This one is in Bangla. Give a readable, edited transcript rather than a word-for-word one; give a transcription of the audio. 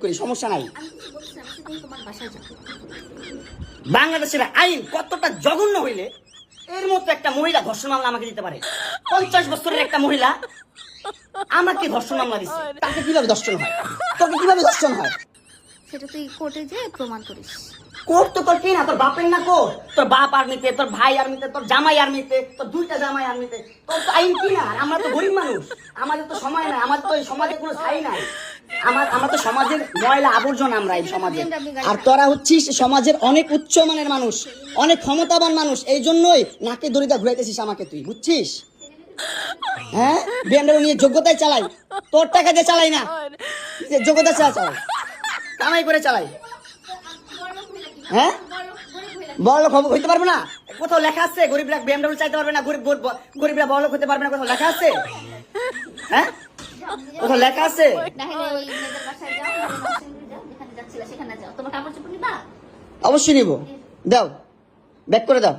করি, সমস্যা নাই। আমি কিছু বলছি না, তুমি তোমার বাসায় যাও। বাংলাদেশের আইন কতটা জঘন্য হইলে এর মতো একটা মহিলা ধর্ষণ মামলা আমাকে দিতে পারে? 50 বছরের একটা মহিলা আমাকে ধর্ষণ মামলা দিচ্ছে। তাকে কিভাবে ধর্ষণ হয়? তোকে কিভাবে ধর্ষণ হয়? সেটা তুই কোর্টে যেয়ে প্রমাণ করিস। কোর্ট তো তোর কি না, তোর বাপের না কোর্ট? তোর বাপ আর্মিতে, তোর ভাই আর্মিতে, তোর জামাই আর্মিতে, তোর 2টা জামাই আর্মিতে। তোর তো আইন কি না? আর আমরা তো গরিব মানুষ, আমাদের তো সময় নাই, আমাদের তো এই সমাজে কোনো ছাই নাই। আমরা তো সমাজের ময়লা আবর্জনা, আমরা এই সমাজে। আর তোরা হচ্ছিস সমাজের অনেক উচ্চ মানের মানুষ, অনেক ক্ষমতাবান মানুষ, এই জন্যই নাকে দড়িটা ঘুরাইতেছিস আমাকে, তুই বুঝছিস? হ্যাঁ, বিএমডব্লিউ নিয়ে যোগ্যতায় চালাই, তোর টাকা দিয়ে চালাই না, যোগ্যতা চালাই, কামাই করে চালাই। হ্যাঁ, বড় লোক হইতে পারবো না? কোথাও লেখা আছে গরিবরা বিএমডব্লিউ চাইতে পারবে না, গরিবরা বড় লোক হতে পারবে না? কোথাও লেখা আছে? হ্যাঁ, কোথাও লেখা আছে? না হলে ওই মেয়েদের বাসায় যাও, যেখানে যাচ্ছিলে সেখানে যাও। তোমার কাপড় চোপড় নিবা? অবশ্যই নিব। দাও, ব্যাক করে দাও।